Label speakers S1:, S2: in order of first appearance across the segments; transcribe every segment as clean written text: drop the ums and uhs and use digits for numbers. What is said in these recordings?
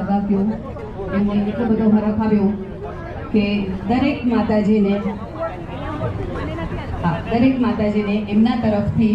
S1: સભા કહ્યું એમને એટલો બધો હરખ આવ્યો કે દરેક માતાજીને એમના તરફથી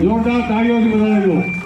S2: 用着大约这个来用。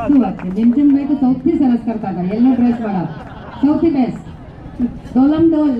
S1: શું વાત છે, જેમજેમભાઈ તો સૌથી સરસ કરતા હતા, યલો ડ્રેસ વાળા સૌથી બેસ્ટ. ડોલમ ડોલ.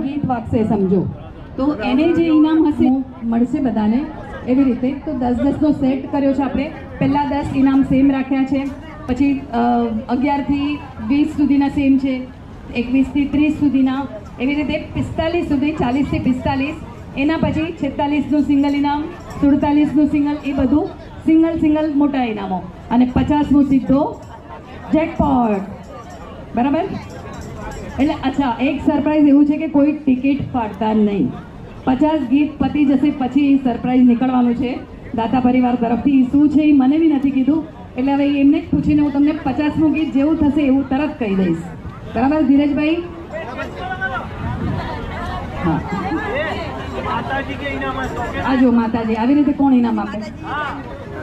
S1: ગીત વાગશે સમજો તો એને જે ઇનામ હશે મળશે બધાને એવી રીતે તો 10-10નો સેટ કર્યો છે આપણે પહેલા 10 ઇનામ સેમ રાખ્યા છે પછી 11 થી 20 સુધીના સેમ છે 21 થી 30 સુધીના એવી રીતે 45 સુધી 40 થી 45 એના પછી 46નું સિંગલ ઇનામ 47નું સિંગલ એ બધું સિંગલ મોટા ઇનામો અને 50નું સીધો જેકપોટ બરાબર એટલે અચ્છા એક સરપ્રાઈઝ એવું છે કે કોઈ ટિકિટ ફાડતા નહીં 50 ગીત પતી જશે પછી સરપ્રાઈઝ નીકળવાનું છે દાતા પરિવાર તરફથી શું છે એ મને બી નથી કીધું એટલે હવે એમને જ પૂછીને હું તમને 50મું ગીત જેવું થશે એવું તરત કહી દઈશ બરાબર ધીરજભાઈ હા આ જો માતાજી આવી રીતે કોણ ઇનામ આપે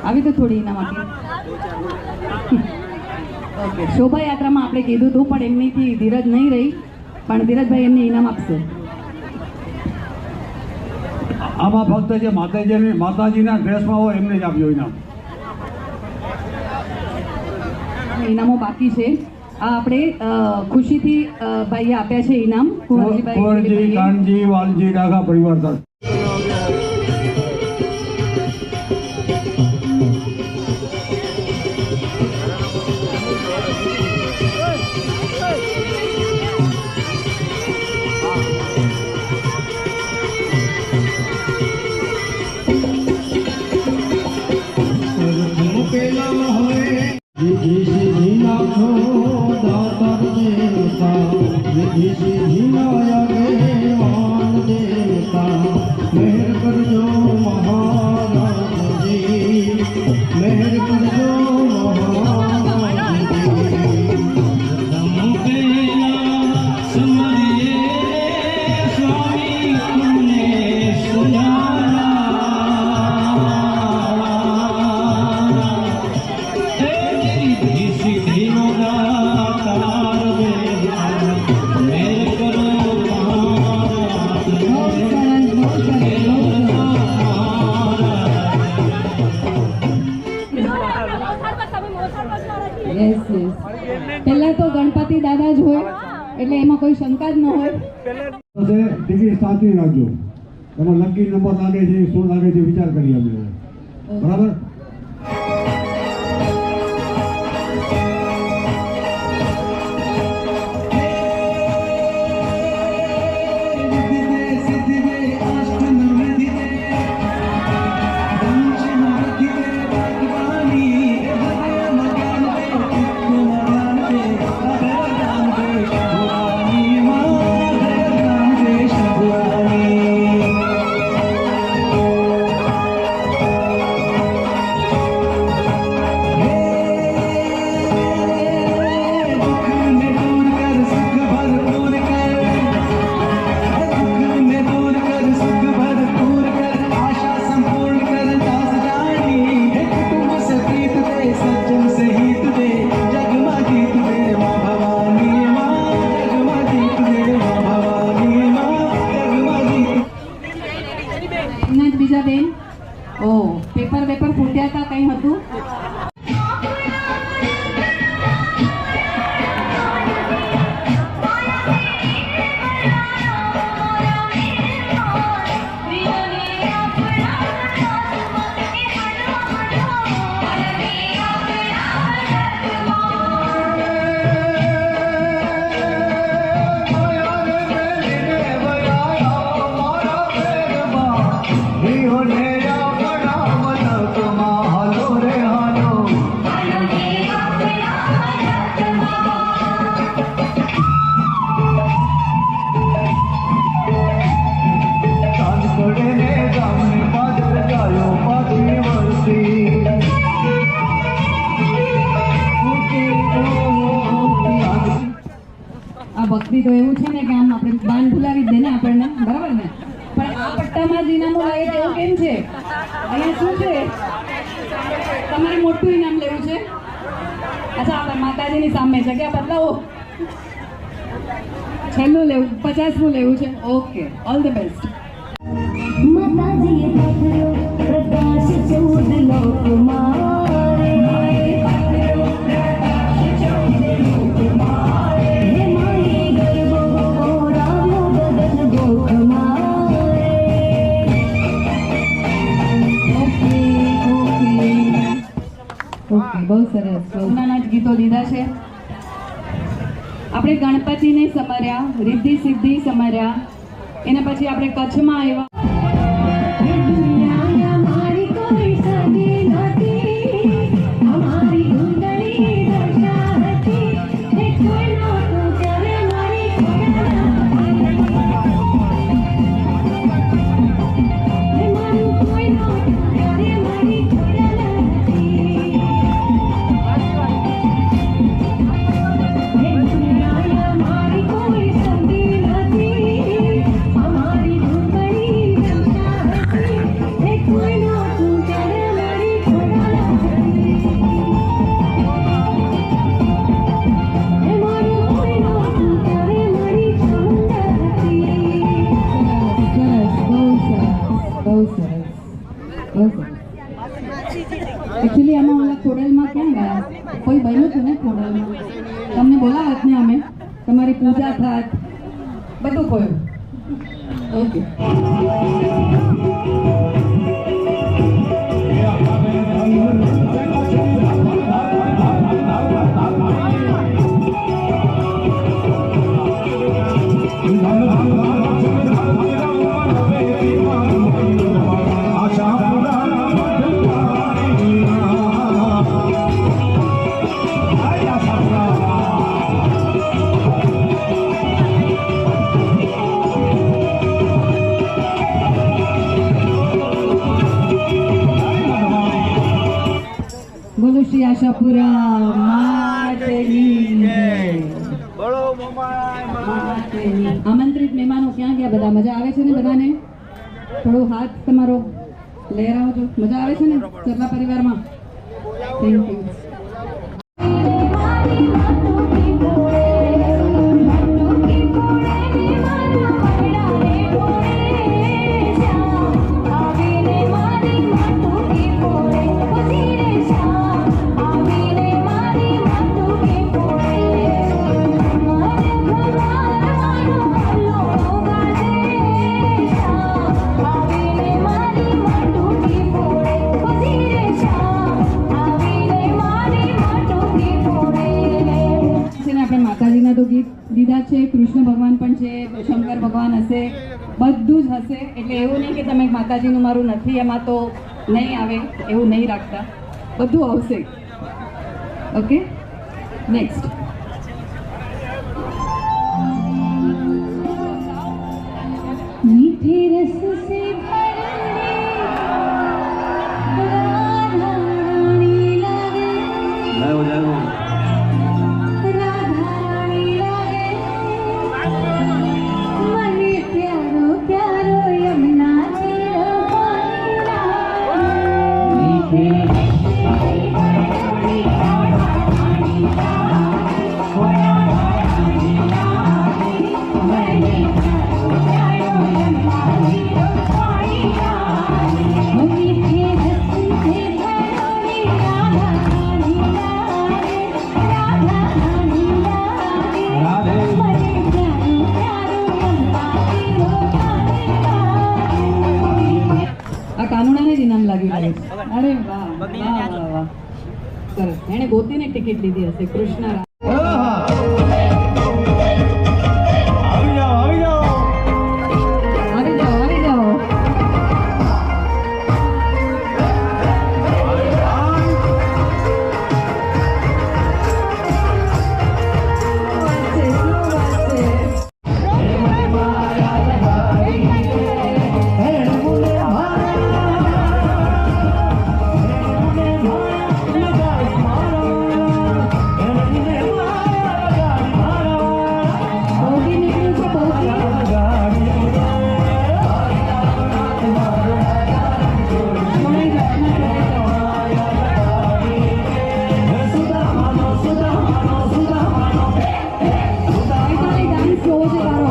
S1: આવી તો થોડી ઇનામ આપી ઓકે શોભાયાત્રામાં આપણે કીધું હતું પણ એમનીથી ધીરજ નહીં રહી પણ ધીરજભાઈ એમને ઇનામ આપશે
S2: આમાં ફક્ત જે માતાજીના ડ્રેસમાં હોય એમને જ આપ્યો ઇનામ.
S1: ઇનામો બાકી છે આ આપણે ખુશીથી ભાઈએ આપ્યા છે ઇનામ
S2: કુંવરજી કાનજી વાલજી ડાઘા પરિવાર તરફ.
S1: પહેલા તો ગણપતિ દાદા જ હોય એટલે એમાં કોઈ શંકા જ ન હોય
S2: ટિકિટ સાચવી રાખજો એમાં નક્કી નંબર લાગે છે શું લાગે છે વિચાર કરીએ અમે બરાબર.
S1: બીજા બેન ઓ પેપર ફૂટ્યા હતા કંઈ હતું ભક્તિ તો એવું છે ને કે આમ આપણે બાન ભૂલાવી જ દે ને આપણને બરાબર ને પણ આ પટ્ટામાં જ ઇનામો લાગે છે એવું કેમ છે અહીંયા શું છે તમારે મોટું ઇનામ લેવું છે અચ્છા આપણે માતાજીની સામે છે કે બદલાવો છેલ્લું લેવું 50મું લેવું છે ઓકે ઓલ ધ બેસ્ટ
S3: માતાજીએ પકડ્યો પ્રકાશ 14 લોકમાં
S1: ગીતો લીધા છે. આપણે ગણપતિને સમર્યા, રિદ્ધિ સિદ્ધિ સમર્યા, એના પછી આપણે કચ્છમાં આવ્યા.
S3: हमारी कोई सगी नथी हमारी धुंधली दशाती हे कोई नो तू करे मारी हे मारू कोई नो तू करे मारी हे दुनिया हमारी कोई सगी नथी हमारी धुंधली दशाती हे कोई नो तू करे मारी हे मारू कोई नो तू करे मारी
S1: એકચ્યુઅલી આમાં ઓલા ખોડલમાં ક્યાં ગયા? કોઈ બન્યું હતું ને ખોડલમાં? તમને બોલાવત ને અમે, તમારી પૂજા થાત, બધું ખોયું. ઓકે. બોલો શ્રી આશાપુરા માતની જય. માતની. આમંત્રિત મહેમાનો ક્યાં ગયા બધા? મજા આવે છે ને બધાને? થોડો હાથ તમારો લહેરાવજો. મજા આવે છે ને સરલા પરિવારમાં? Thank you.
S3: हमारी मातों की बोले मातों की बोले मारा बड़ा रे बोले श्याम आवी रे मारी मातों की बोले खुशी रे श्याम आवी रे मारी मातों की बोले मारे भगवान मारो हल्लो गाजे श्याम आवी रे मारी मातों की बोले खुशी रे श्याम आवी रे मारी मातों की बोले
S1: છે ને આપણે માતાજીના તો ગીત લીધા છે, કૃષ્ણ ભગવાન પણ છે, શંકર ભગવાન હશે, બધું જ હશે. એટલે એવું નહીં કે તમે માતાજીનું મારું નથી એમાં તો નહીં આવે, એવું નહીં રાખતા, બધું આવશે. Okay, next.
S3: मीठे रस से भरे राधा रानी लगे राधा रानी लगे मन प्यारो प्यारो यमुना जीरो पानी लागे मीठे रस से भरे राधा रानी लागे राधा रानी लागे मन प्यारो प्यारो यमुना जीरो पानी लागे
S1: આ કાનુડાને જ ઇનામ લાગી ગયું. અરે વાહ વાહ વાહ વાહ, સરસ. એણે ગોતીને ટિકિટ લીધી હશે. કૃષ્ણ રા- આવી જાઓ, આવી જાઓ. ભોગી નીકળ્યું છે, ભોગી. છોડાઈ જાઓ, છોડાઈ જાઓ. ગઈકાલે ડાન્સ જોવો છે તારો?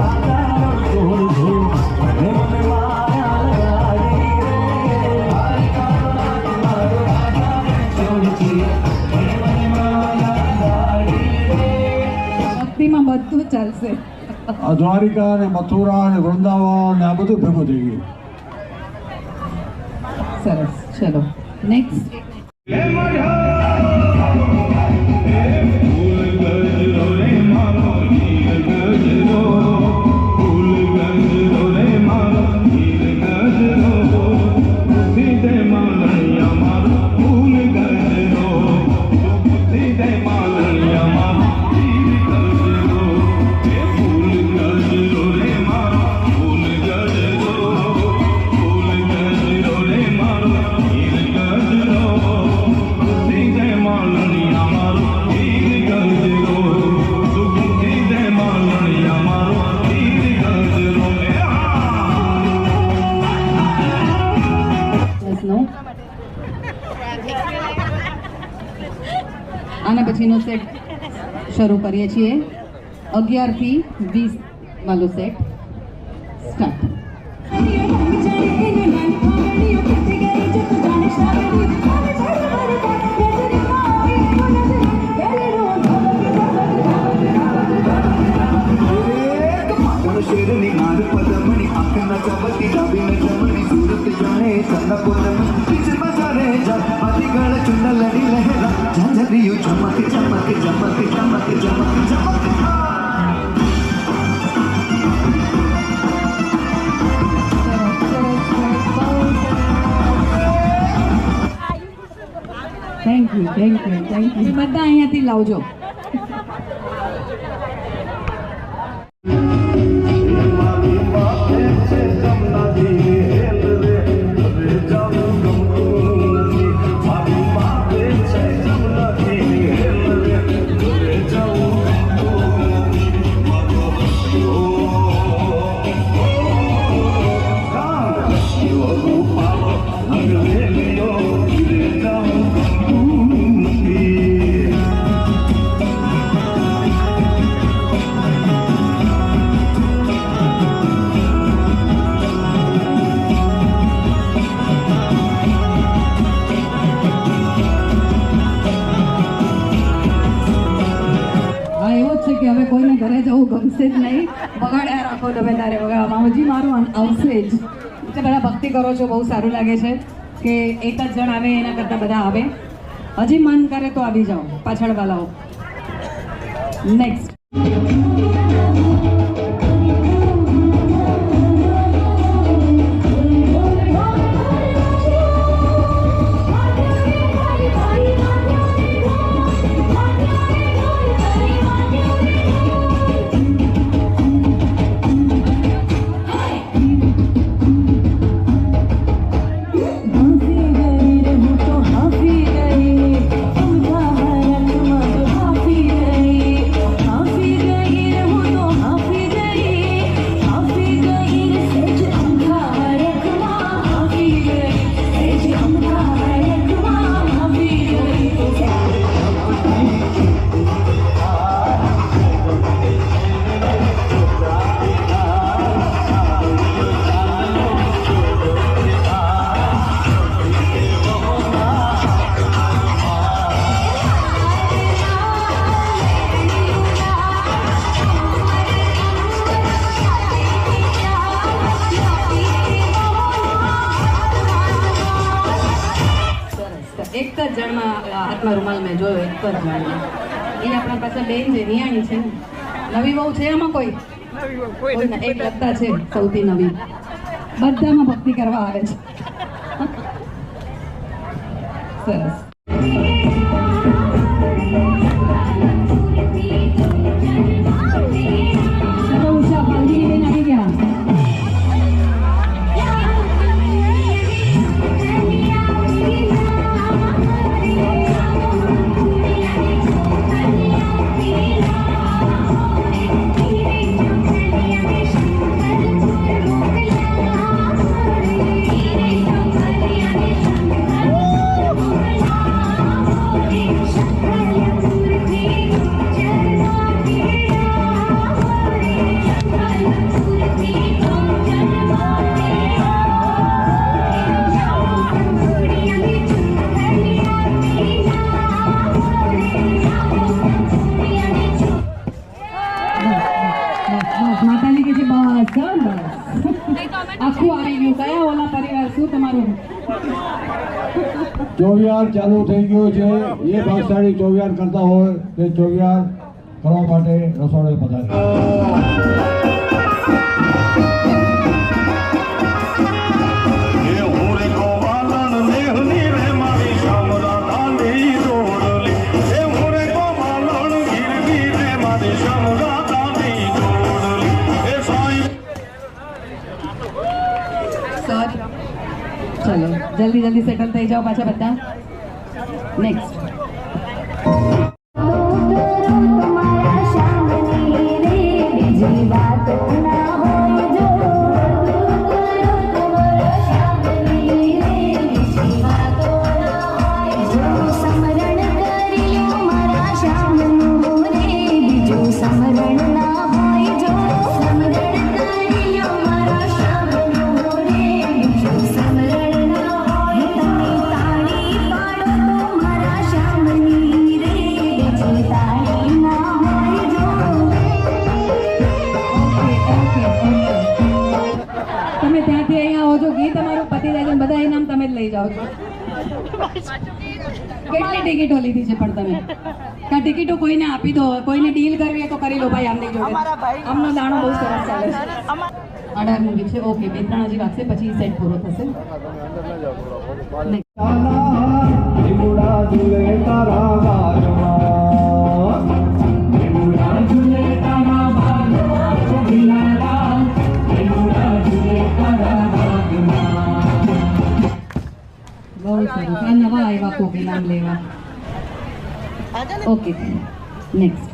S1: ભક્તિમાં બધું ચાલશે.
S2: આ દ્વારિકા ને મથુરા ને વૃંદાવન ને આ બધું ભેગું થઈ ગયું.
S1: સરસ. ચલો નેક્સ્ટ. આના પછીનો સેટ શરૂ કરીએ છીએ 11 થી 20 વાળો સેટ સ્ટાર્ટ.
S4: शेरनी नार पदमणी आंखना चमती डाबीन चमणी सूरत जाने चंदा पोलमणी किच बजारे जा आदिगळ चुंडलनी लहरा झंझरियु चमक चमक चमक चमक चमक चमक
S1: થેન્ક યુ બધા અહીંયાથી લાવજો. કે હવે કોઈને ઘરે જવું ગમશે જ નહીં, બગાડ્યા રાખો તમે તારે વગાડવામાં. હજી મારું આવશે જ. એટલે બધા ભક્તિ કરો છો, બહુ સારું લાગે છે કે એક જ જણ આવે એના કરતાં બધા આવે. હજી મન કરે તો આવી જાઓ, પાછળ વાલાઓ. નેક્સ્ટ એક જ જણમાં હાથમાં રૂમાલ મેં જોયો, એક જ જણમાં. એ આપણા પાસે બેન છે, નિયાણી છે ને. નવી બહુ છે આમાં કોઈ? એક લગતા છે સૌથી નવી. બધામાં ભક્તિ કરવા આવે છે. સરસ. ઉષા ફાલ્ગુની બેન આવી ગયા. માતાજી કે છે બસ આખું આવી ગયું. કયા ઓલા પરિવાર, શું તમારું
S2: ચોવિયાર ચાલુ થઈ ગયો છે. એ ભાગશાળી ચોવિયાર કરતા હોય તે ચોવિયાર કરવા માટે રસોડે પધારે.
S1: સર ચલો જલ્દી જલ્દી સેટલ થઈ જાઓ પાછા બધા. નેક્સ્ટ
S3: તમારા સામની રે બીજી વાત ના હોય જો તમારા સામની રે બીજી વાતો ના હોય જો સમરણ કર્યું મારા સામનું રે બીજું સમરણ ના હોય જો સમરણ કર્યું મારા સામનું રે બીજું સમરણ ના હોય તમે તાળી પાડો તો મારા સામની રે બીજી તાળી ના હોય જો
S1: તમે ત્યાંથી અહીંયા આવો છો, ગીત અમારું પતી જાય છે, બધા ઇનામ તમે જ લઈ જાઓ છો. કેટલી ટિકિટો લીધી છે પણ તમે? કા ટિકિટો કોઈને આપી દો, કોઈને ડીલ કરવી હોય તો કરી લો ભાઈ આમની જોડે. આમનો દાણો બહુ સરસ ચાલે છે. 18 મૂવી છે. ઓકે, 2-3 હજી વાગશે પછી સેટ પૂરો થશે. Next.
S4: લીમડા ઝૂલે તારા બાજમાં, લીમડા ઝૂલે તારા બાજમાં, લીમડા ઝૂલે તારા બાજમાં.
S1: બહુ સરસ. આ નવા આવ્યા કોક ઇનામ લેવા. Okay, next.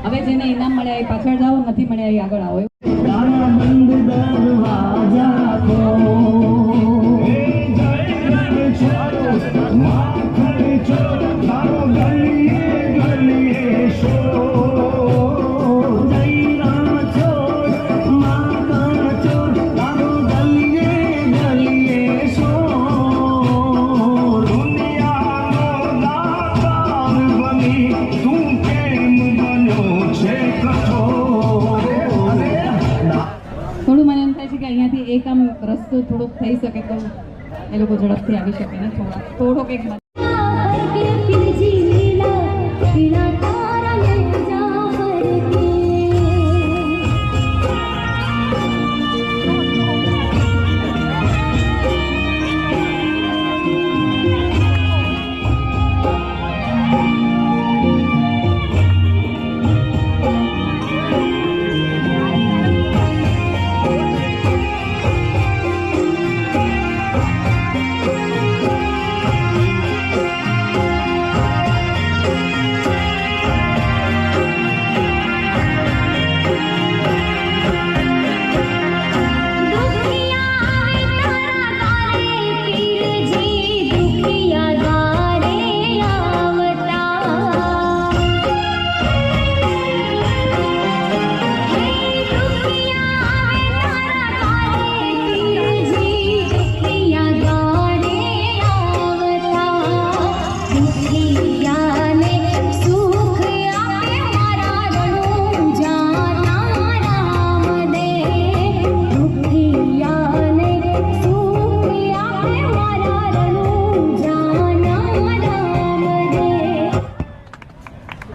S1: હવે જેને ઇનામ મળ્યા એ પાછળ જાઓ, નથી મળ્યા એ આગળ આવો.
S3: તારા બંધ દરવાજા ખોલ માખણ ચોર તારો ગલીએ ગલીએ શોર જૈરા ચોર માખણ ચોર તારો ગલીએ ગલીએ શોર દુનિયાનો દાતાર બની તું કેમ બન્યો છે કઠોર.
S1: થોડું મને એમ થાય છે કે અહીંયાથી એક આમ રસ્તો થોડોક થઈ શકે તો એ લોકો ઝડપથી આવી શકે ને. થોડોક એક
S3: फिरजी लीला पीला तारा ले जा करके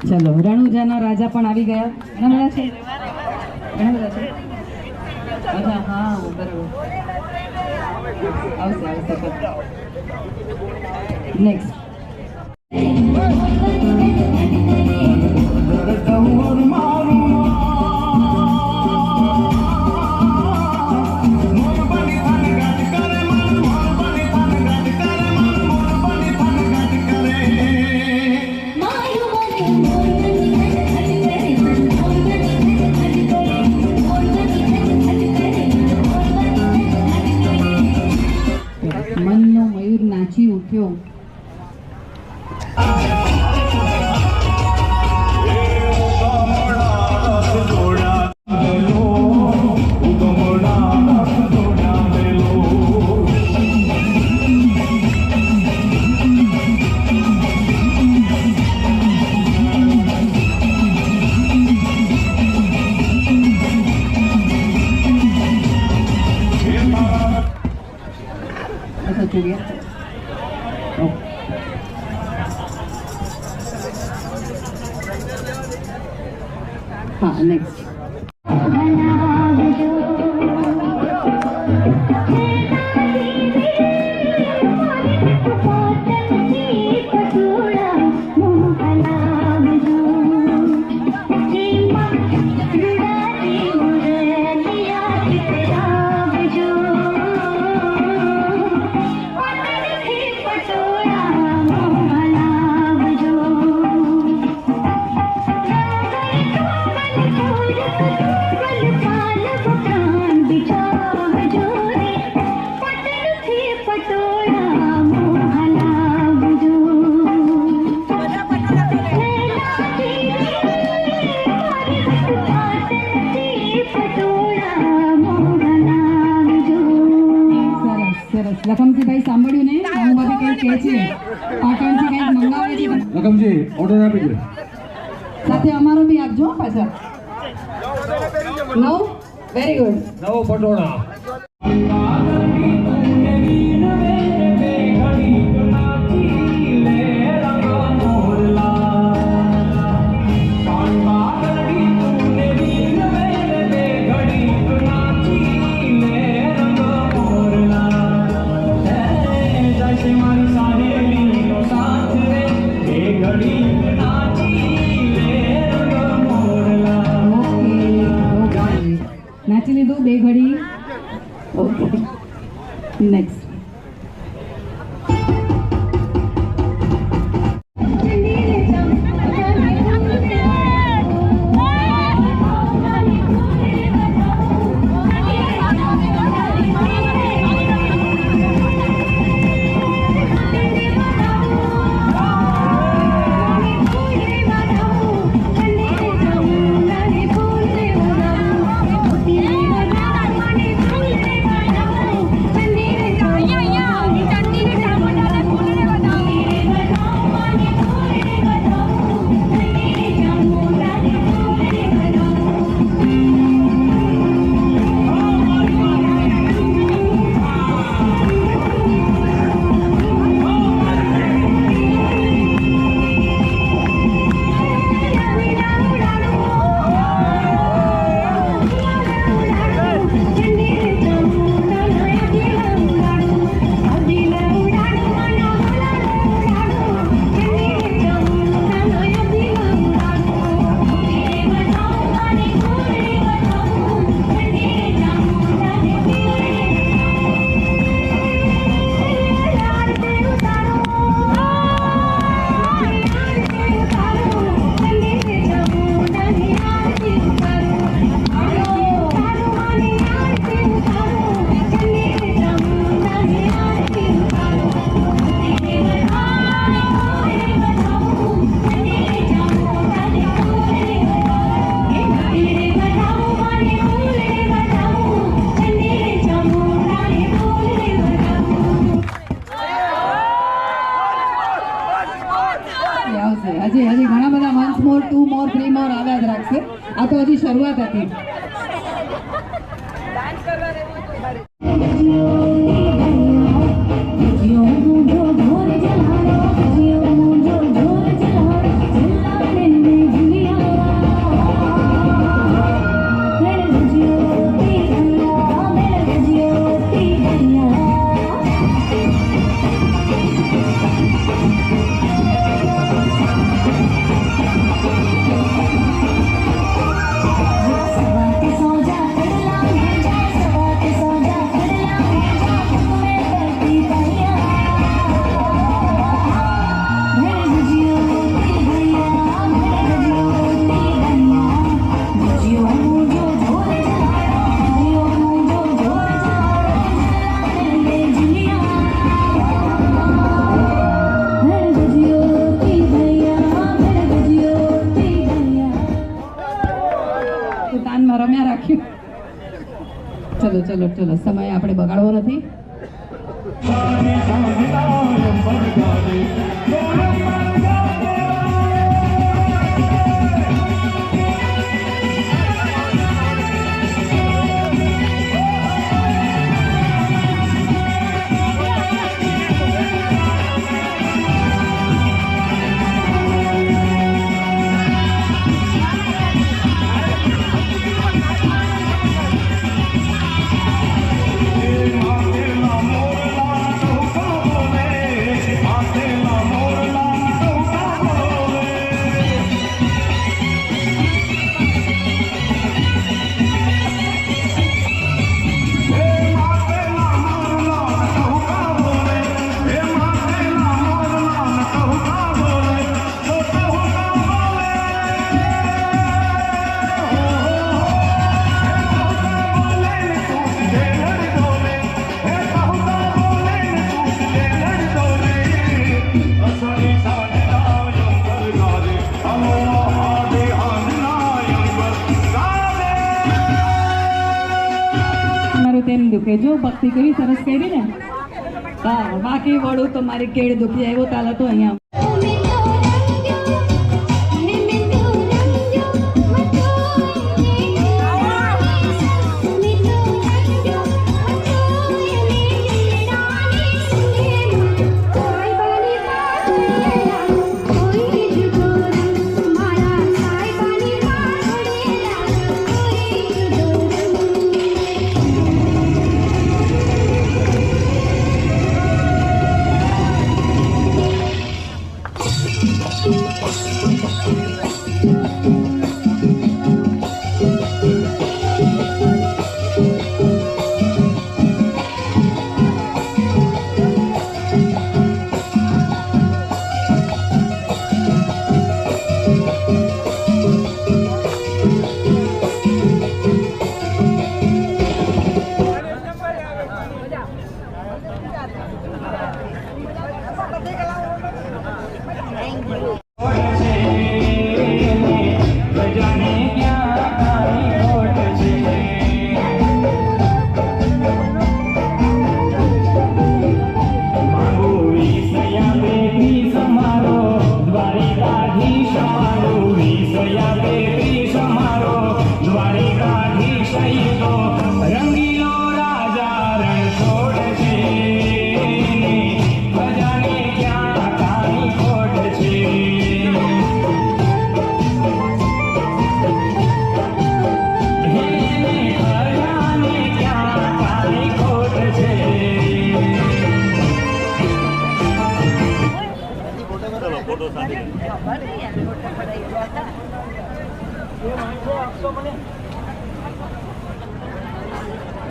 S1: ચલો, રણુજાના રાજા પણ આવી ગયા. ઘણા બધા છે, ઘણા બધા છે. અચ્છા, હા બરાબર. આવશે આવશે. નેક્સ્ટ. મનનો મયુર નાચી ઉઠ્યો. हाँ नेक्स्ट લખમજી ભાઈ સાંભળ્યું ને હું બધી કંઈ કહે છે પાટણથી કંઈક મંગાવે છે
S2: લખમજી ઓર્ડર આપી દે.
S1: સાથે અમારો બી આપજો પાછળ નો વેરી ગુડ
S2: નવો પટોળા.
S1: નાચી લીધું બે ઘડી ઓકે નેક્સ્ટ હજી ઘણા બધા 1 more 2 more 3 more આવ્યા જ રાખશે આ તો હજી શરૂઆત હતી રમ્યા રાખ્યું ચલો ચલો ચલો સમય આપણે બગાડવો નથી નહીં દુખે. જો ભક્તિ કેવી સરસ કરી ને. હા, બાકી વળું તો મારી કેળ દુખી આવ્યો તાલા તો અહીંયા.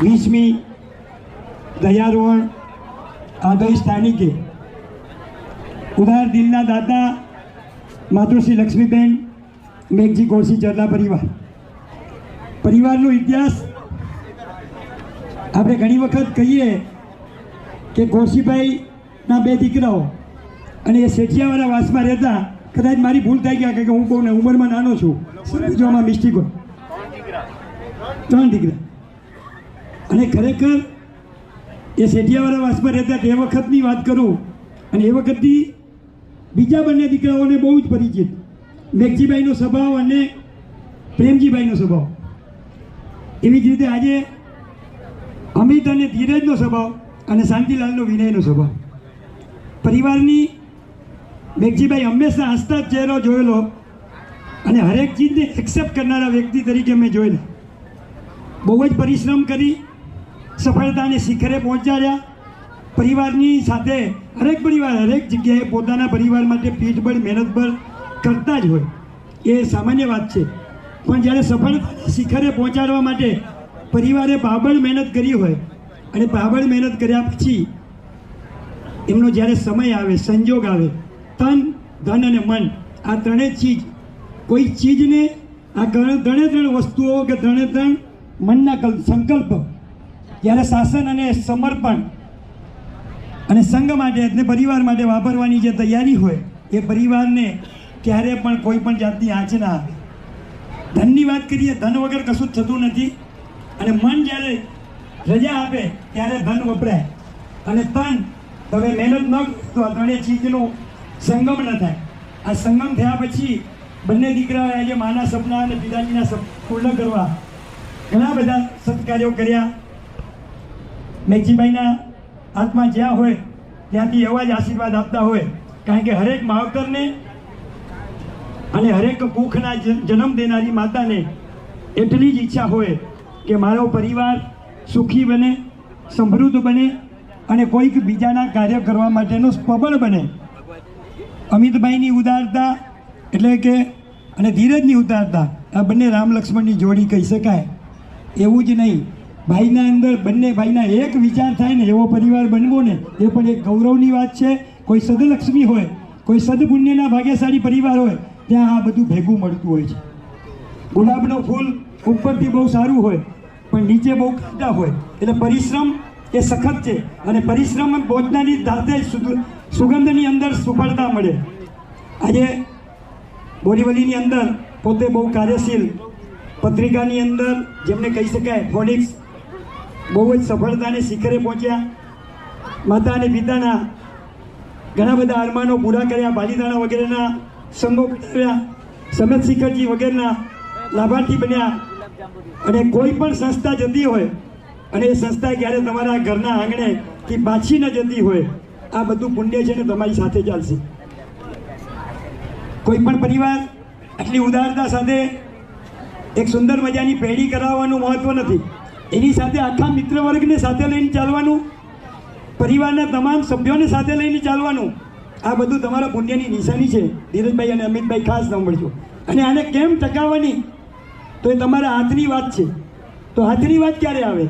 S5: વીસમી ધજારોહણ આદય સ્થાનિકે ઉદાર દિલના દાતા માતૃશ્રી લક્ષ્મીબેન મેઘજી ગોરસી ચરલા પરિવારનો ઇતિહાસ આપણે ઘણી વખત કહીએ કે ગોરસીભાઈના 2 દીકરાઓ અને એ શેઠિયાવાળા વાસમાં રહેતા. કદાચ મારી ભૂલ થઈ ગયા કે હું બહુ ઉંમરમાં નાનો છું, સમજવામાં મિસ્ટેક હોય. 3 દીકરા. અને ખરેખર એ શેઠિયાવાળા વાસમાં રહેતા તે વખતની વાત કરું અને એ વખતથી બીજા બંને દીકરાઓને બહુ જ પરિચિત. મેઘજીભાઈનો સ્વભાવ અને પ્રેમજીભાઈનો સ્વભાવ. એવી જ રીતે આજે અમિત અને ધીરજનો સ્વભાવ અને શાંતિલાલનો વિનયનો સ્વભાવ. પરિવારની મેઘજીભાઈ હંમેશા હસતા જ ચહેરો જોયેલો અને હરેક ચીજને એક્સેપ્ટ કરનારા વ્યક્તિ તરીકે મેં જોયેલા. બહુ જ પરિશ્રમ કરી સફળતાને શિખરે પહોંચાડ્યા. પરિવારની સાથે હરેક પરિવાર હરેક જગ્યાએ પોતાના પરિવાર માટે પીઠબળ મહેનતબળ કરતા જ હોય, એ સામાન્ય વાત છે. પણ જ્યારે સફળતાના શિખરે પહોંચાડવા માટે પરિવારે પાબળ મહેનત કરી હોય અને પાબળ મહેનત કર્યા પછી એમનો જ્યારે સમય આવે, સંજોગ આવે, તન ધન અને મન આ ત્રણેય ચીજ, કોઈ ચીજને આ ત્રણે વસ્તુઓ કે ત્રણ મનના સંકલ્પ જ્યારે શાસન અને સમર્પણ અને સંઘ માટે એટલે પરિવાર માટે વાપરવાની જે તૈયારી હોય એ પરિવારને ક્યારે પણ કોઈ પણ જાતની આંચ ના આવે. ધનની વાત કરીએ, ધન વગર કશું જ થતું નથી. અને મન જ્યારે રજા આપે ત્યારે ધન વપરાય અને તન તમે મહેનત ન તો આ ત્રણેય ચીજનો સંગમ ન થાય. આ સંગમ થયા પછી બંને દીકરાઓએ આજે માના સપના અને પિતાજીના સપના પૂર્ણ કરવા ઘણા બધા સત્કાર્યો કર્યા. મેઘજીભાઈના આત્મા જ્યાં હોય ત્યાંથી એવા જ આશીર્વાદ આપતા હોય, કારણ કે હરેક માવતરને અને હરેક કુખના જન્મ દેનારી માતાને એટલી જ ઈચ્છા હોય કે મારો પરિવાર સુખી બને, સમૃદ્ધ બને અને કોઈક બીજાના કાર્ય કરવા માટેનો પ્રબળ બને. અમિતભાઈની ઉદારતા એટલે કે અને ધીરજની ઉદારતા આ બંને રામ લક્ષ્મણની જોડી કહી શકાય. એવું જ નહીં, ભાઈના અંદર બંને ભાઈના એક વિચાર થાય ને એવો પરિવાર બનવો ને એ પણ એક ગૌરવની વાત છે. કોઈ સદલક્ષ્મી હોય, કોઈ સદપુણ્યના ભાગ્યશાળી પરિવાર હોય ત્યાં આ બધું ભેગું મળતું હોય છે. ગુલાબનો ફૂલ ઉપરથી બહુ સારું હોય પણ નીચે બહુ કાંટા હોય, એટલે પરિશ્રમ એ સખત છે અને પરિશ્રમ પહોંચનારી સાથે સુગંધની અંદર સફળતા મળે. આજે બોરીવલીની અંદર પોતે બહુ કાર્યશીલ, પત્રિકાની અંદર જેમને કહી શકાય ફોનિક્સ બહુ જ સફળતાને શિખરે પહોંચ્યા. માતા અને પિતાના ઘણા બધા અરમાનો પૂરા કર્યા. પાલીતાણા વગેરેના સંઘો બનાવ્યા. સમેત શિખરજી વગેરેના લાભાર્થી બન્યા. અને કોઈ પણ સંસ્થા જતી હોય અને એ સંસ્થા ક્યારે તમારા ઘરના આંગણેથી પાછી ન જતી હોય, આ બધું પુણ્ય છે ને તમારી સાથે ચાલશે. કોઈ પણ પરિવાર આટલી ઉદારતા સાથે એક સુંદર મજાની પેઢી કરાવવાનું મહત્વ નથી, એની સાથે આખા મિત્ર વર્ગને સાથે લઈને ચાલવાનું, પરિવારના તમામ સભ્યોને સાથે લઈને ચાલવાનું, આ બધું તમારા પુણ્યની નિશાની છે. ધીરજભાઈ અને અમિતભાઈ ખાસ સાંભળજો. અને આને કેમ ટકાવવાની, તો એ તમારા હાથની વાત છે. તો હાથની વાત ક્યારે આવે?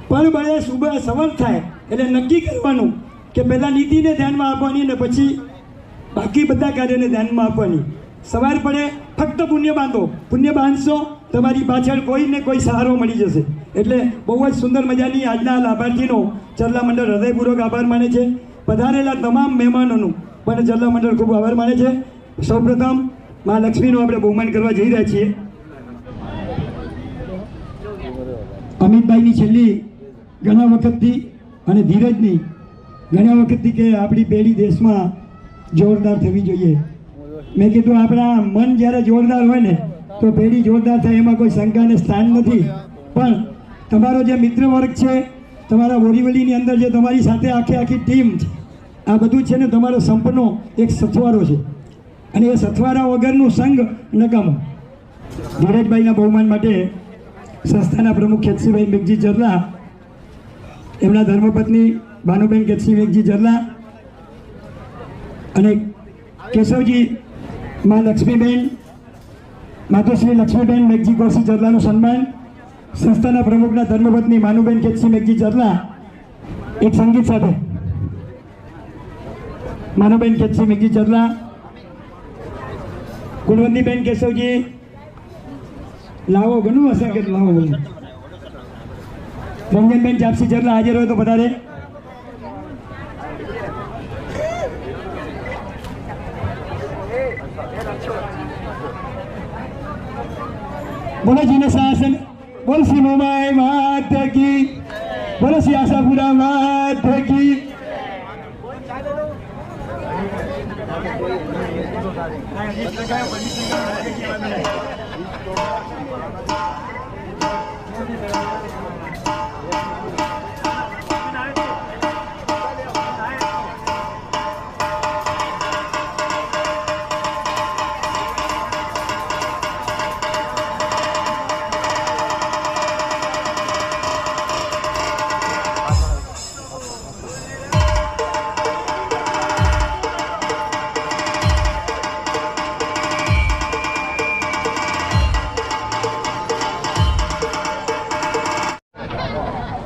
S5: પર બળે સુબહ સવાર થાય એટલે નક્કી કરવાનું કે પહેલાં નીતિને ધ્યાનમાં આપવાની અને પછી બાકી બધા કાર્યને ધ્યાનમાં આપવાની. સવાર પડે ફક્ત પુણ્ય બાંધો, પુણ્ય બાંધશો તમારી પાછળ કોઈને કોઈ સહારો મળી જશે. એટલે બહુ જ સુંદર મજાની આજના લાભાર્થીનો ચરલા મંડળ હૃદયપૂર્વક આભાર માને છે. પધારેલા તમામ મહેમાનોનું પણ ચરલા મંડળ ખૂબ આભાર માને છે. સૌપ્રથમ મા લક્ષ્મીનું આપણે બહુમાન કરવા જઈ રહ્યા છીએ. અમિતભાઈની છેલ્લી ઘણા વખતથી અને ધીરજની ઘણા વખતથી કે આપણી પેઢી દેશમાં જોરદાર થવી જોઈએ. મેં કીધું આપણા મન જ્યારે જોરદાર હોય ને તો પેઢી જોરદાર થાય, એમાં કોઈ શંકાને સ્થાન નથી. પણ તમારો જે મિત્ર વર્ગ છે, તમારા બોરીવલીની અંદર જે તમારી સાથે આખી ટીમ છે, આ બધું છે ને તમારો સંપનો એક સથવારો છે. અને એ સથવારા વગરનું સંઘ નકામો. ધીરજભાઈના બહુમાન માટે સંસ્થાના પ્રમુખ કેતસીભાઈ મેઘજી ચરલા, એમના ધર્મપત્ની ભાનુબેન કેતસી મેઘજી ચરલા અને કેશવજી મા લક્ષ્મીબેન, માતોશ્રી લક્ષ્મીબેન મેઘજી કૌશી ચરલાનું સન્માન. સંસ્થાના પ્રમુખના ધર્મપત્ની માનુબેન કેતસી મેઘજી ચરલા એક સંગીત સાથે. માનુબેન કેતસી મેઘજી ચરલા, ગુણવંતીબેન કેશવજી, લાવો ઘણું હશે કે લાવો બોલો. રંજનબેન ચાપસી ચરલા હાજર હોય તો વધારે. બોલો જીને શાસન, બોલ શ્રી મોમાય માત કી, બોલો શ્રી આશાપુરા માત કી.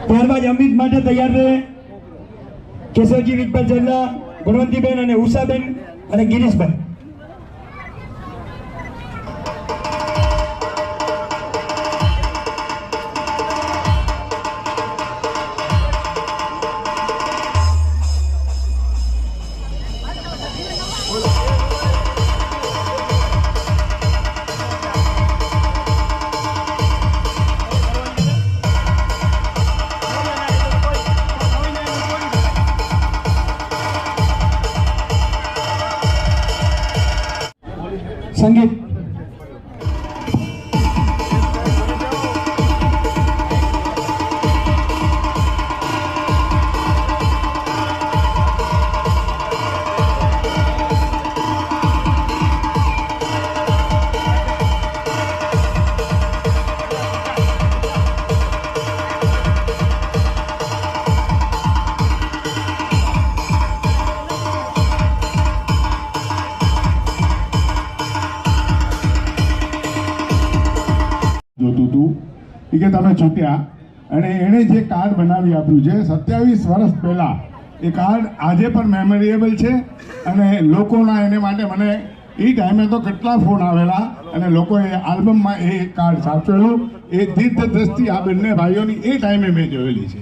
S5: ત્યારબાદ અમિત માટે તૈયાર રહે કેશવજી વિઠ્ઠલ ચરલા, ગુણવંતીબેન અને ઉષાબેન અને ગિરીશભાઈ. સંગીત.
S6: જોતું હતું એ કે તમે છૂટ્યા અને એણે જે કાર્ડ બનાવી આપ્યું છે 27 વર્ષ પહેલાં, એ કાર્ડ આજે પણ મેમોરેબલ છે. અને લોકોના એને માટે મને એ ટાઈમે તો કેટલા ફોન આવેલા અને લોકોએ આલ્બમમાં એ કાર્ડ સાચવેલું. એ તીર્થ દ્રષ્ટિ આ બંને ભાઈઓની એ ટાઈમે મેં જોયેલી છે.